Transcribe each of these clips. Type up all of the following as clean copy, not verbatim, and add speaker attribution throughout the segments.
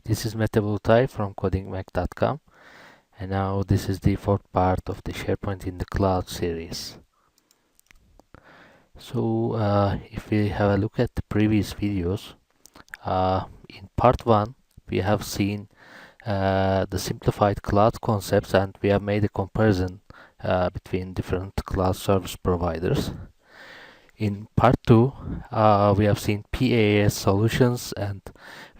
Speaker 1: This is Mete Bulutay from codingmac.com, and now this is the fourth part of the SharePoint in the Cloud series. So if we have a look at the previous videos, in part 1 we have seen the simplified cloud concepts, and we have made a comparison between different cloud service providers. In part 2 we have seen PaaS solutions, and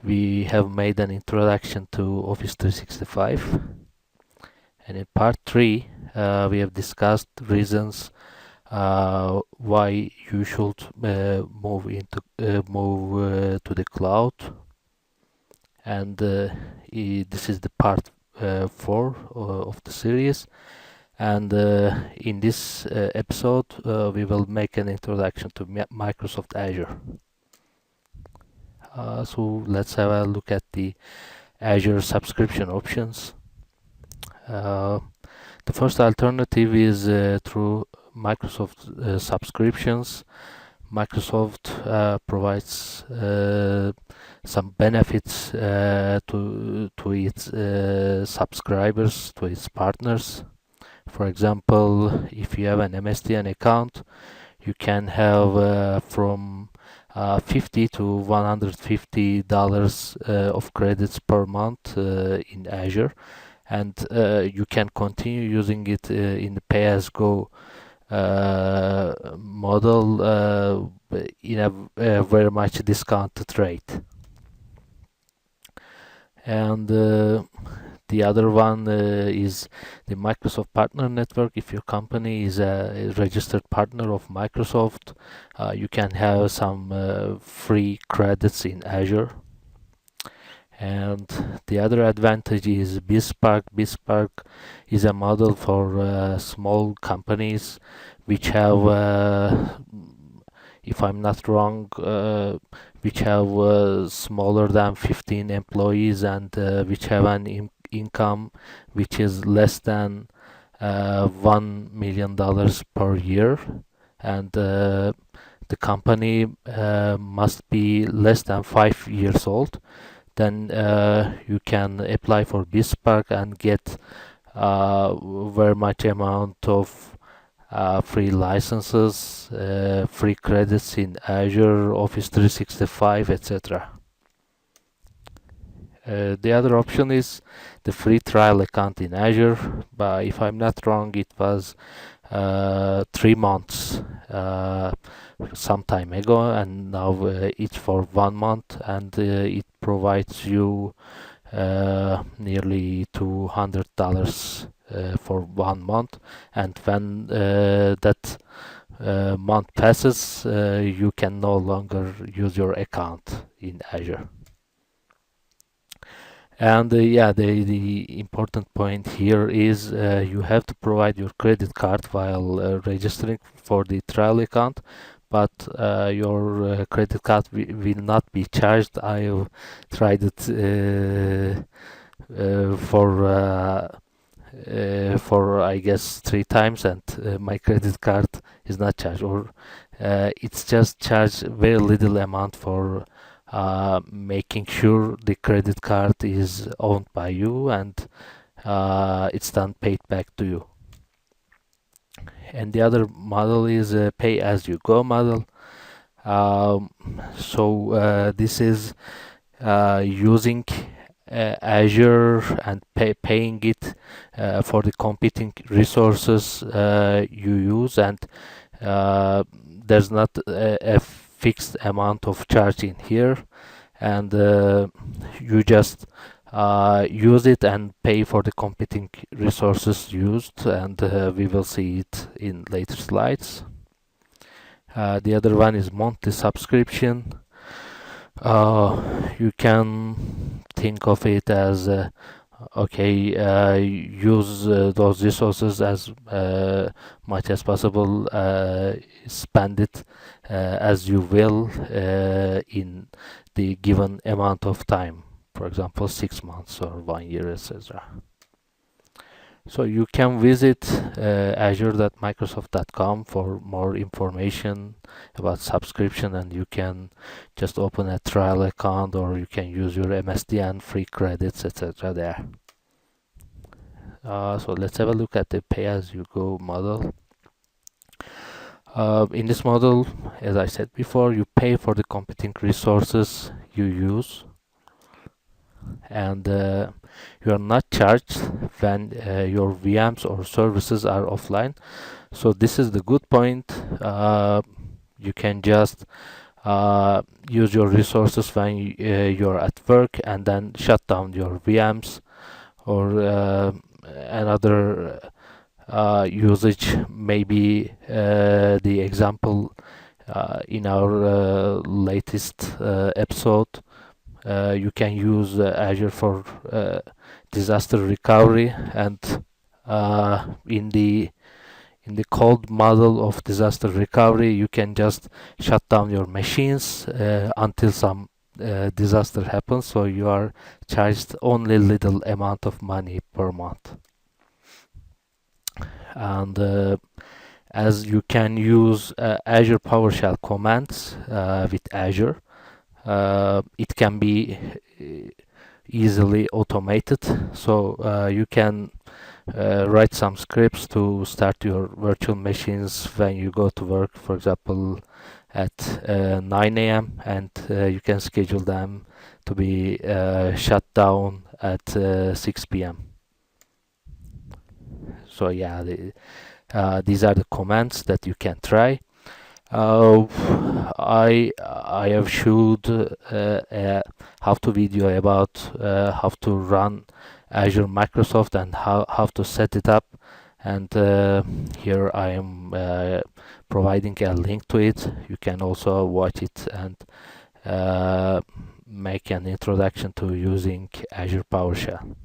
Speaker 1: we have made an introduction to Office 365. And in part 3 we have discussed reasons why you should move to the cloud, and this is the part 4 of the series. And in this episode we will make an introduction to Microsoft Azure. So let's have a look at the Azure subscription options. The first alternative is through Microsoft Subscriptions. Microsoft provides some benefits to its subscribers, to its partners. For example, if you have an MSDN account, you can have from $50 to $150 of credits per month in Azure, and you can continue using it in the Payasyougo model in a very much discounted rate. And the other one is the Microsoft Partner Network. If your company is a registered partner of Microsoft, you can have some free credits in Azure. And the other advantage is BizSpark. BizSpark is a model for small companies which have, if I'm not wrong, which have smaller than 15 employees, and which have an income which is less than $1 million per year, and the company must be less than 5 years old. Then you can apply for BizSpark and get very much amount of free licenses, free credits in Azure, Office 365, etc. The other option is the free trial account in Azure, but if I'm not wrong, it was 3 months some time ago, and now it's for 1 month, and it provides you nearly $200 for 1 month, and when that month passes, you can no longer use your account in Azure. And the important point here is you have to provide your credit card while registering for the trial account, but your credit card will not be charged. I've tried it for I guess 3 times, and my credit card is not charged, or it's just charged very little amount for making sure the credit card is owned by you, and it's then paid back to you. And the other model is a Pay-as-you-go model. So this is using Azure and paying it for the competing resources you use, and there's not a fixed amount of charge in here, and you just use it and pay for the competing resources used, and we will see it in later slides. The other one is monthly subscription. You can think of it as use those resources as much as possible, spend it as you will in the given amount of time, for example 6 months or 1 year, etc. So you can visit azure.microsoft.com for more information about subscription, and you can just open a trial account, or you can use your MSDN free credits, etc. there. So let's have a look at the pay-as-you-go model. In this model, as I said before, you pay for the computing resources you use, and you are not charged when your VMs or services are offline. So this is the good point. You can just use your resources when you're at work, and then shut down your VMs, or another usage. Maybe the example in our latest episode, you can use Azure for disaster recovery, and in the cold model of disaster recovery, you can just shut down your machines until some disaster happens, so you are charged only little amount of money per month. And as you can use Azure PowerShell commands with Azure, it can be easily automated, so you can write some scripts to start your virtual machines when you go to work, for example at 9 a.m., and you can schedule them to be shut down at 6 p.m. So yeah, these are the commands that you can try. I have showed a how-to video about how to run Azure Microsoft and how to set it up, and here I am providing a link to it. You can also watch it and make an introduction to using Azure PowerShell.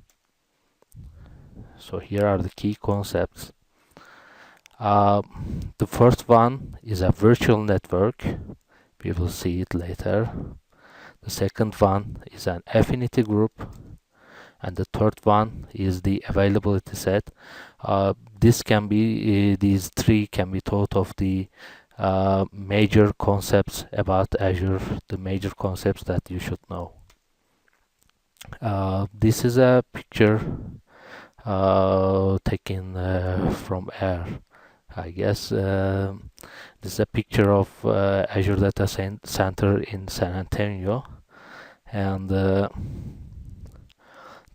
Speaker 1: So here are the key concepts. The first one is a virtual network. We will see it later. The second one is an affinity group, and the third one is the availability set. These three can be taught of the major concepts about Azure, the major concepts that you should know. This is a picture taken from air, I guess. This is a picture of Azure Data Center in San Antonio, and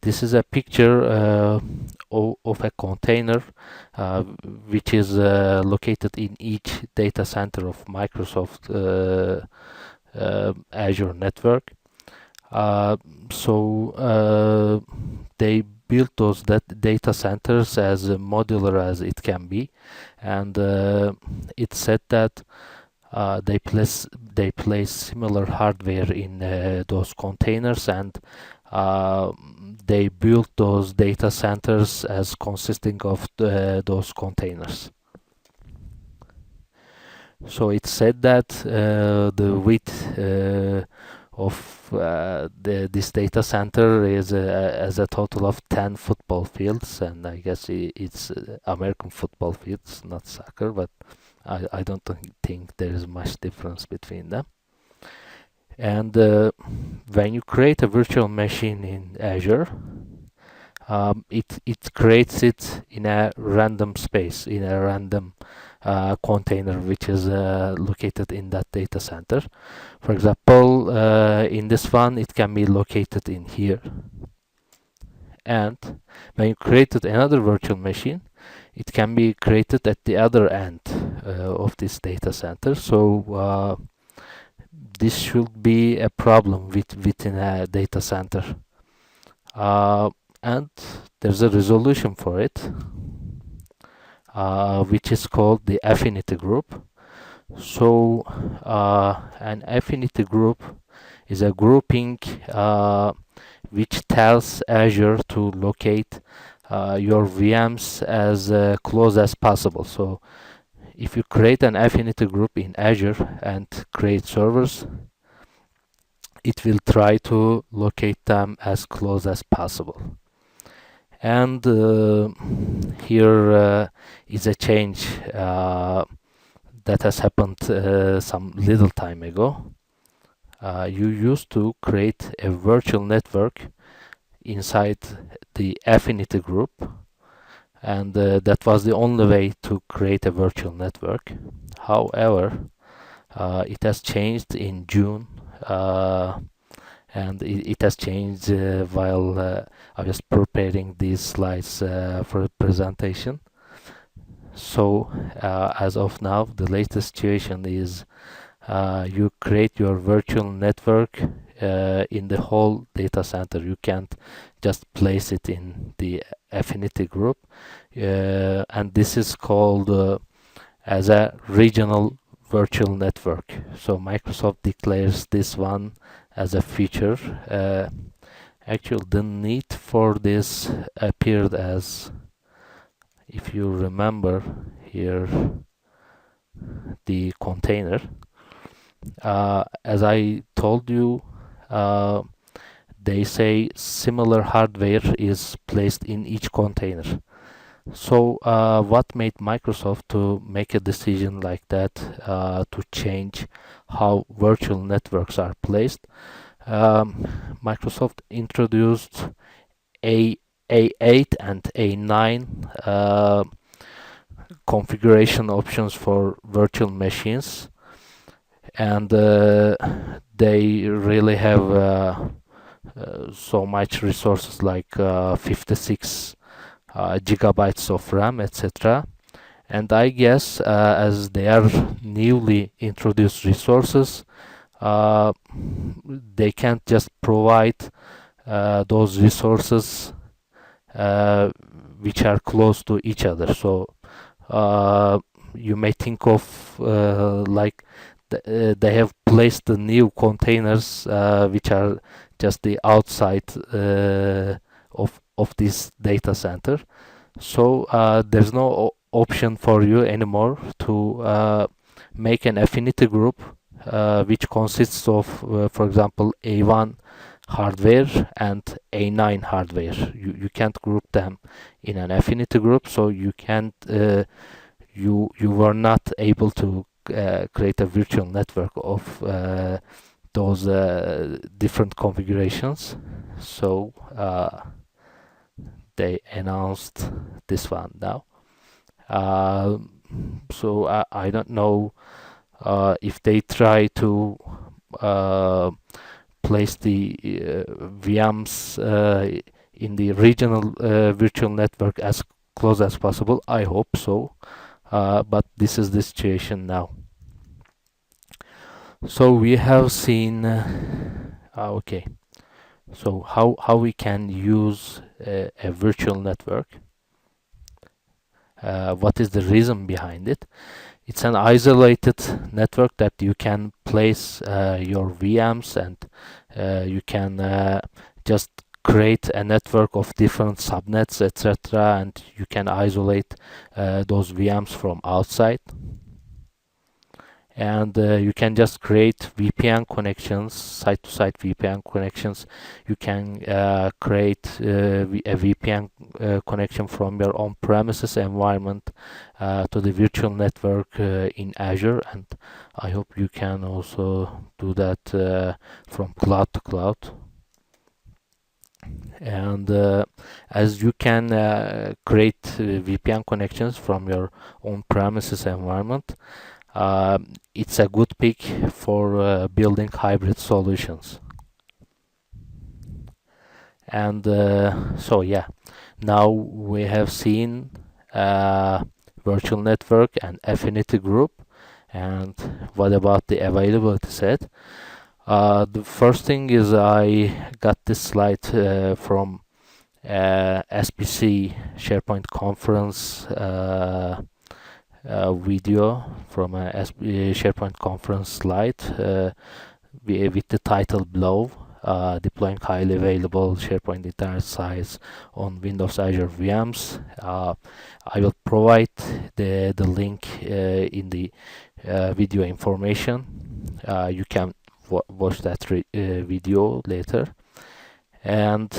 Speaker 1: this is a picture of a container which is located in each data center of Microsoft Azure network. So they built those data centers as modular as it can be, and it said that they place similar hardware in those containers, and they built those data centers as consisting of those containers. So it said that the width of this data center is as a total of 10 football fields, and I guess it's American football fields, not soccer, but I don't think there is much difference between them. And when you create a virtual machine in Azure, it creates it in a random space, in a random container which is located in that data center. For example, in this one, it can be located in here. And when you created another virtual machine, it can be created at the other end of this data center. So this should be a problem within a data center. And there's a resolution for it, which is called the affinity group. So an affinity group is a grouping which tells Azure to locate your VMs as close as possible. So if you create an affinity group in Azure and create servers, it will try to locate them as close as possible. And here is a change that has happened some little time ago. You used to create a virtual network inside the affinity group, and that was the only way to create a virtual network. However, it has changed in June, and it has changed while I was preparing these slides for the presentation. So as of now, the latest situation is you create your virtual network in the whole data center. You can't just place it in the affinity group, and this is called as a regional virtual network. So Microsoft declares this one as a feature. Actually, the need for this appeared as, if you remember here, the container. As I told you, they say similar hardware is placed in each container. So what made Microsoft to make a decision like that, to change how virtual networks are placed? Microsoft introduced A8 and A9 configuration options for virtual machines, and they really have so much resources like 56 gigabytes of RAM, etc. And I guess as they are newly introduced resources, they can't just provide those resources which are close to each other. So you may think of like they have placed the new containers which are just the outside of this data center. So there's no option for you anymore to make an affinity group which consists of, for example, A1 hardware and A9 hardware. You can't group them in an affinity group, so you can't you were not able to create a virtual network of those different configurations. So they announced this one now. So I don't know if they try to place the VMs in the regional virtual network as close as possible. I hope so, but this is the situation now. So we have seen okay, so how we can use a virtual network. What is the reason behind it? It's an isolated network that you can place your VMs, and you can just create a network of different subnets, etc., and you can isolate those VMs from outside. And you can just create VPN connections, site-to-site VPN connections. You can create a VPN connection from your on-premises environment to the virtual network in Azure, and I hope you can also do that from cloud to cloud. And as you can create VPN connections from your on-premises environment, it's a good pick for building hybrid solutions. And so yeah, now we have seen virtual network and affinity group. And what about the availability set? The first thing is I got this slide from SBC SharePoint conference video from a SharePoint conference slide with the title below, deploying highly available SharePoint internet sites on Windows Azure VMs. I will provide the link in the video information. You can watch that video later. And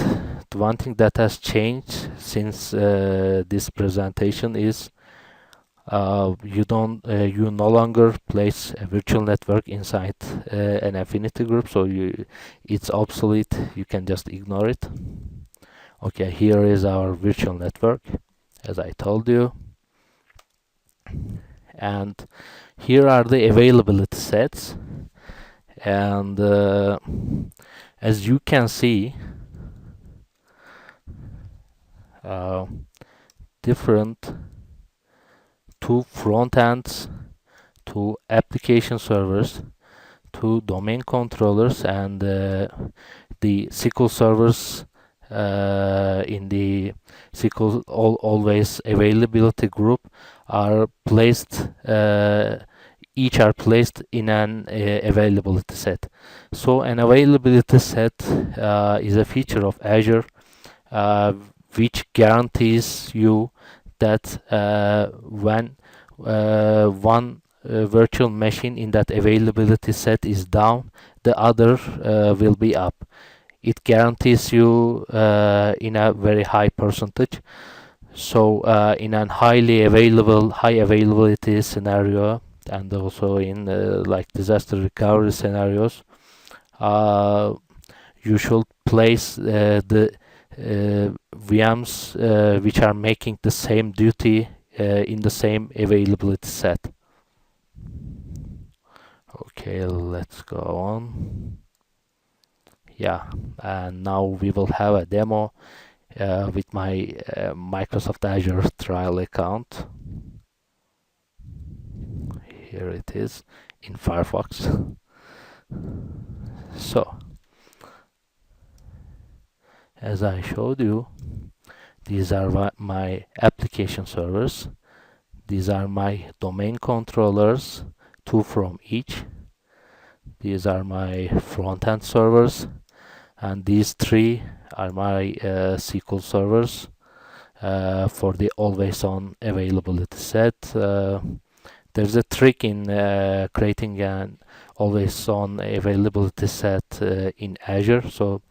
Speaker 1: the one thing that has changed since this presentation is you no longer place a virtual network inside an affinity group, so it's obsolete. You can just ignore it. Okay, here is our virtual network, as I told you, and here are the availability sets. And as you can see, different two front ends, two application servers, two domain controllers, and the SQL servers in the SQL always availability group are placed. Each are placed in an availability set. So an availability set is a feature of Azure which guarantees you that when one virtual machine in that availability set is down, the other will be up. It guarantees you in a very high percentage. So in a high availability scenario, and also in like disaster recovery scenarios, you should place the VMs which are making the same duty in the same availability set. Okay, let's go on. Yeah, and now we will have a demo with my Microsoft Azure trial account. Here it is in Firefox. So, as I showed you, these are my application servers. These are my domain controllers, two from each. These are my front-end servers, and these three are my SQL servers for the always-on availability set. There's a trick in creating an always-on availability set in Azure, so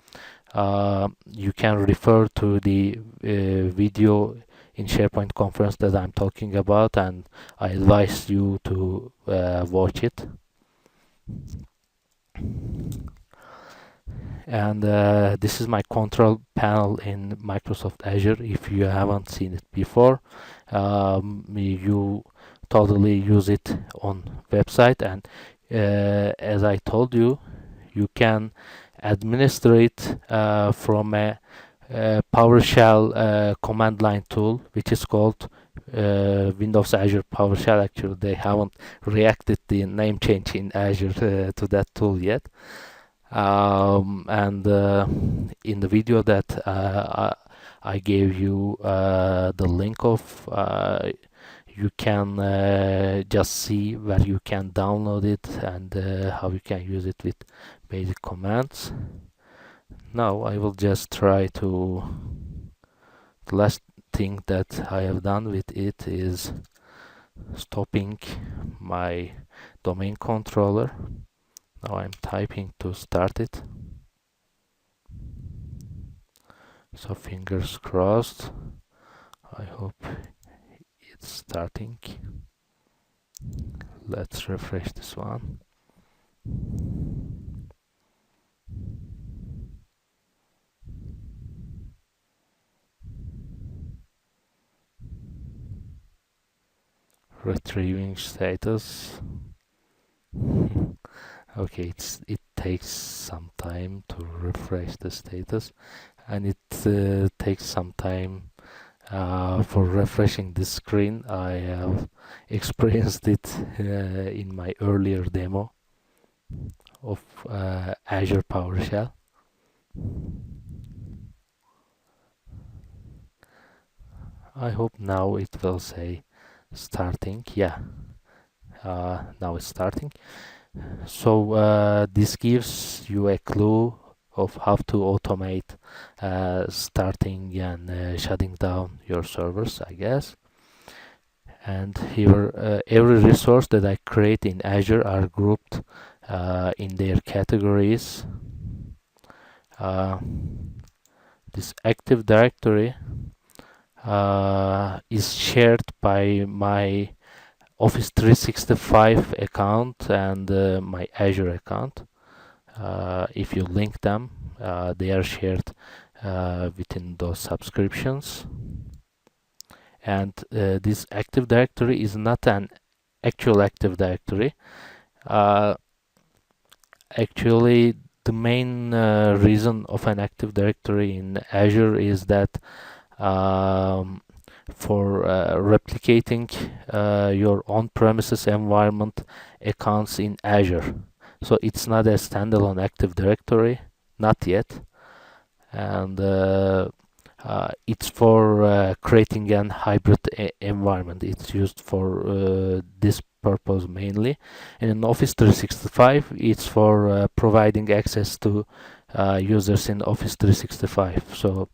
Speaker 1: you can refer to the video in SharePoint conference that I'm talking about, and I advise you to watch it. And this is my control panel in Microsoft Azure. If you haven't seen it before, you totally use it on website, and as I told you, you can administer it from a PowerShell command line tool, which is called Windows Azure PowerShell. Actually, they haven't reacted the name change in Azure to that tool yet. And in the video that I gave you the link of, you can just see where you can download it and how you can use it with basic commands. Now I will just try to. The last thing that I have done with it is stopping my domain controller. Now I'm typing to start it. So fingers crossed. I hope it's starting. Let's refresh this one. Retrieving status. Okay, it takes some time to refresh the status, and it takes some time for refreshing the screen. I have experienced it in my earlier demo of Azure PowerShell. I hope now it will say starting. Yeah, now it's starting. So this gives you a clue of how to automate starting and shutting down your servers, I guess. And here every resource that I create in Azure are grouped in their categories. this Active Directory is shared by my Office 365 account and my Azure account. If you link them, they are shared within those subscriptions. And this Active Directory is not an actual Active Directory. Actually, the main reason of an Active Directory in Azure is that for replicating your on-premises environment accounts in Azure. So it's not a standalone Active Directory, not yet. And it's for creating an hybrid environment. It's used for this purpose mainly. And in Office 365, it's for providing access to users in Office 365. So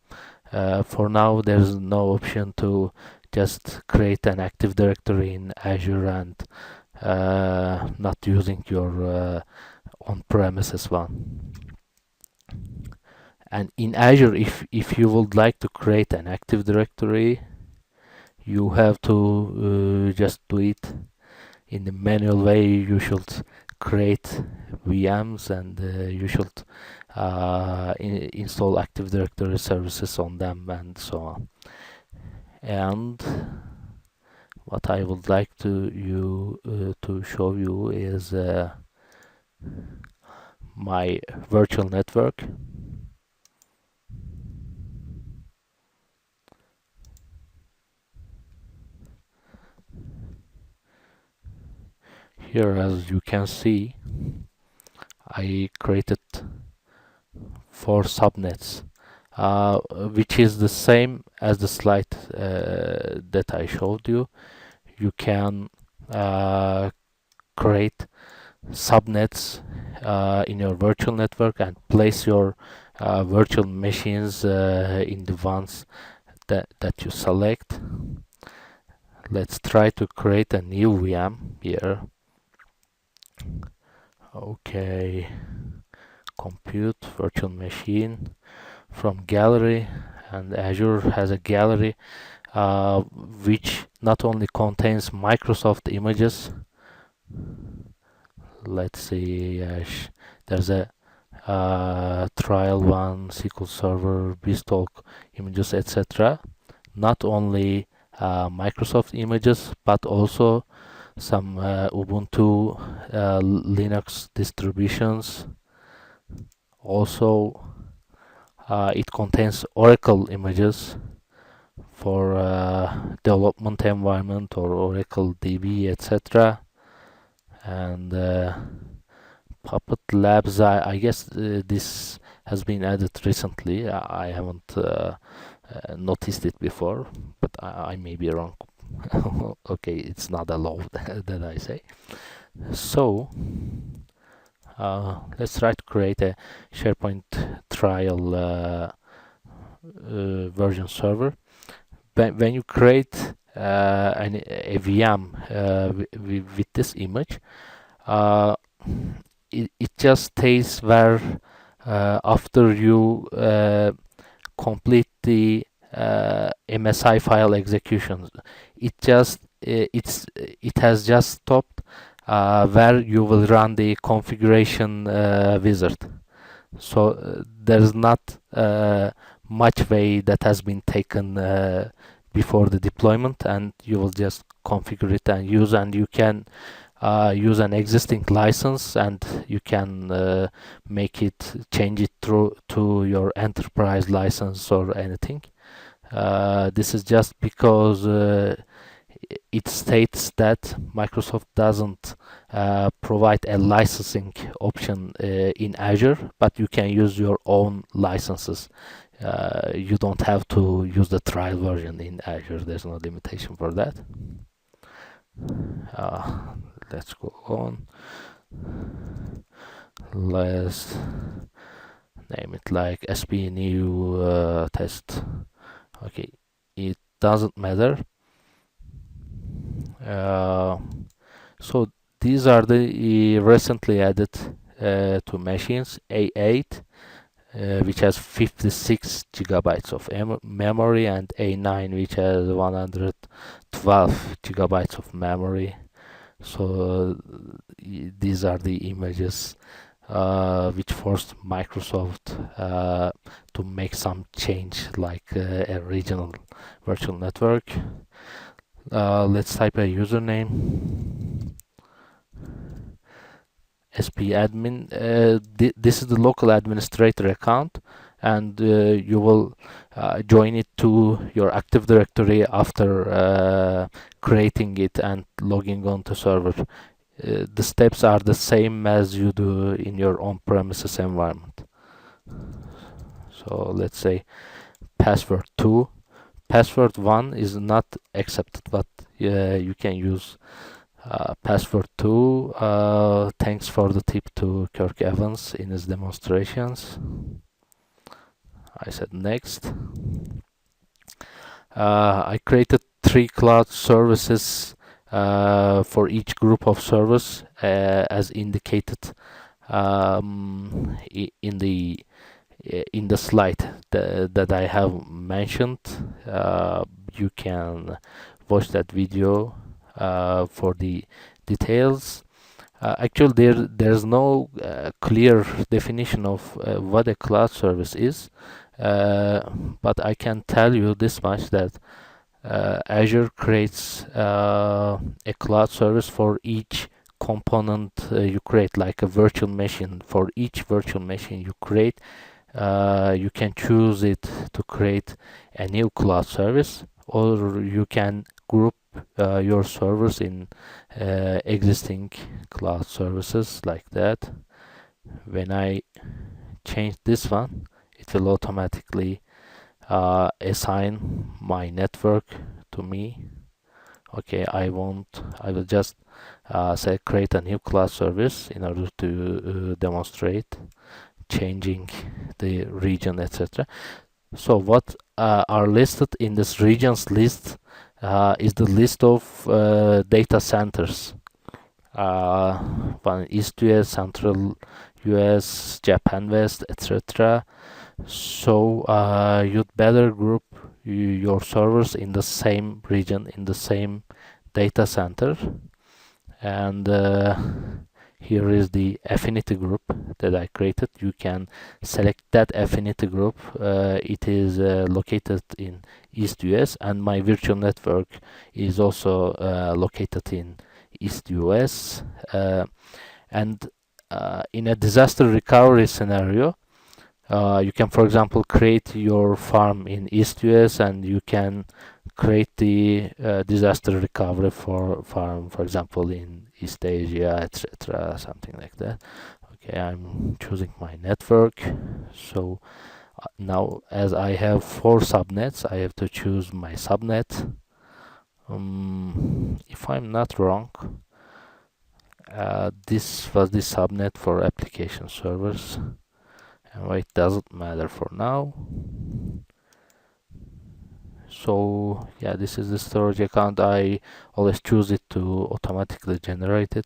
Speaker 1: for now, there's no option to just create an Active Directory in Azure and not using your on-premises one. And in Azure, if you would like to create an Active Directory, you have to just do it in the manual way. You should create VMs and you should install Active Directory services on them and so on. And what I would like to show you is my virtual network. Here, as you can see, I created 4 subnets, which is the same as the slide that I showed you. You can create subnets in your virtual network and place your virtual machines in the ones that you select. Let's try to create a new VM here. Okay, compute virtual machine from gallery, and Azure has a gallery which not only contains Microsoft images. Let's see, there's a trial one, SQL Server, Beanstalk images, etc. Not only Microsoft images, but also some Ubuntu Linux distributions. Also, it contains Oracle images for development environment or Oracle DB, etc. And Puppet Labs, I guess this has been added recently. I haven't noticed it before, but I may be wrong. Okay, it's not allowed that I say. So let's try to create a SharePoint trial version server. When you create a VM with this image, it just stays where after you complete the MSI file executions. It has just stopped where you will run the configuration wizard. So there's not much way that has been taken before the deployment, and you will just configure it and use, and you can use an existing license and you can change it to your enterprise license or anything. This is just because it states that Microsoft doesn't provide a licensing option in Azure, but you can use your own licenses. You don't have to use the trial version in Azure. There's no limitation for that. Let's go on. Let's name it like SP new test. Okay, it doesn't matter. So these are the recently added to machines: A8, which has 56 gigabytes of memory, and A9 which has 112 gigabytes of memory. So these are the images which forced Microsoft to make some change, like a regional virtual network. Let's type a username. SPAdmin. This is the local administrator account, and you will join it to your Active Directory after creating it and logging on to server. The steps are the same as you do in your on-premises environment. So let's say password 2. Password 1 is not accepted, but you can use password 2. Thanks for the tip to Kirk Evans in his demonstrations. I said next. I created 3 cloud services for each group of servers as indicated in the slide that I have mentioned. You can watch that video for the details. Actually, there's no clear definition of what a cloud service is, but I can tell you this much, that Azure creates a cloud service for each component you create, like a virtual machine. For each virtual machine you create, you can choose it to create a new cloud service, or you can group your servers in existing cloud services like that. When I change this one, it will automatically assign my network to me. Okay, I will just say create a new cloud service in order to demonstrate changing the region, etc. So what are listed in this regions list is the list of data centers. One East US, Central US, Japan West, etc. So you'd better group your servers in the same region, in the same data center. And here is the affinity group that I created. You can select that affinity group. It is located in East US, and my virtual network is also located in East US. And in a disaster recovery scenario, you can, for example, create your farm in East US, and you can create the disaster recovery for farm, for example, in East Asia, etc., something like that. Okay, I'm choosing my network. So now, as I have 4 subnets, I have to choose my subnet. If I'm not wrong, this was the subnet for application servers. Anyway, it doesn't matter for now. So yeah, this is the storage account. I always choose it to automatically generate it.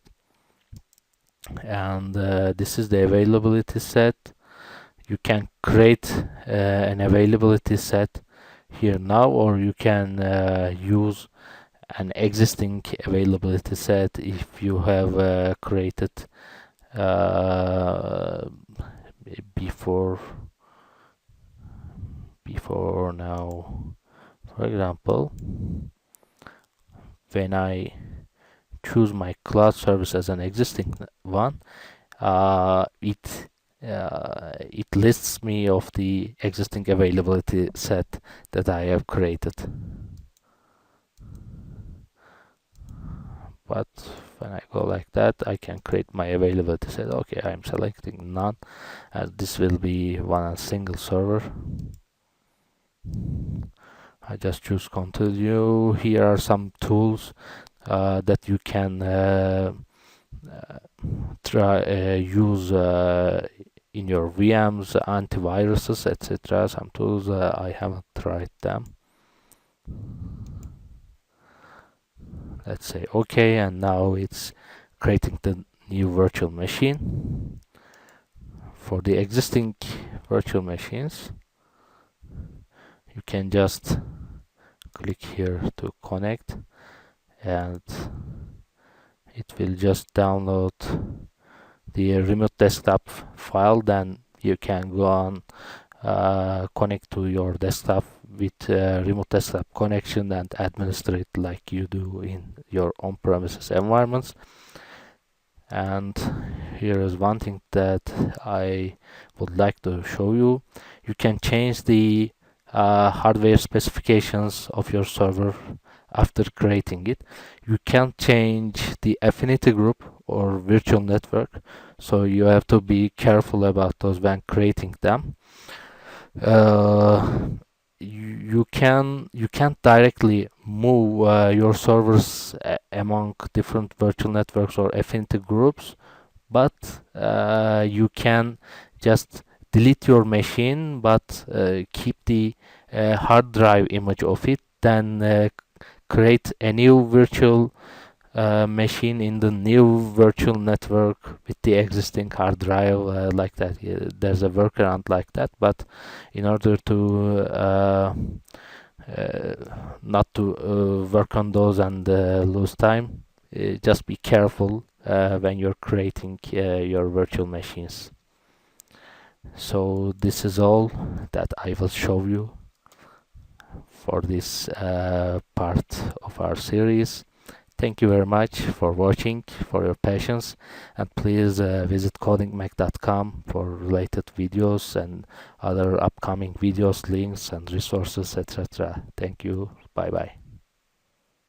Speaker 1: And this is the availability set. You can create an availability set here now, or you can use an existing availability set if you have created before now. For example, when I choose my cloud service as an existing one, it lists me of the existing availability set that I have created. But when I go like that, I can create my availability set. Okay, I'm selecting none, and this will be one single server. I just choose continue. Here are some tools that you can use in your VMs, antiviruses, etc. Some tools I haven't tried them. Let's say OK, and now it's creating the new virtual machine. For the existing virtual machines, you can just click here to connect, and it will just download the remote desktop file. Then you can go on connect to your desktop with remote desktop connection and administrate like you do in your on-premises environments. And here is one thing that I would like to show you. You can change the hardware specifications of your server after creating it. You can change the affinity group or virtual network, so you have to be careful about those when creating them. You can't directly move your servers among different virtual networks or affinity groups, but you can just delete your machine, but keep the hard drive image of it, then create a new virtual machine in the new virtual network with the existing hard drive, like that. There's a workaround like that, but in order to not to work on those and lose time, just be careful when you're creating your virtual machines. So this is all that I will show you for this part of our series. Thank you very much for watching, for your patience, and please visit codingmac.com for related videos and other upcoming videos, links and resources, etc. Thank you. Bye bye.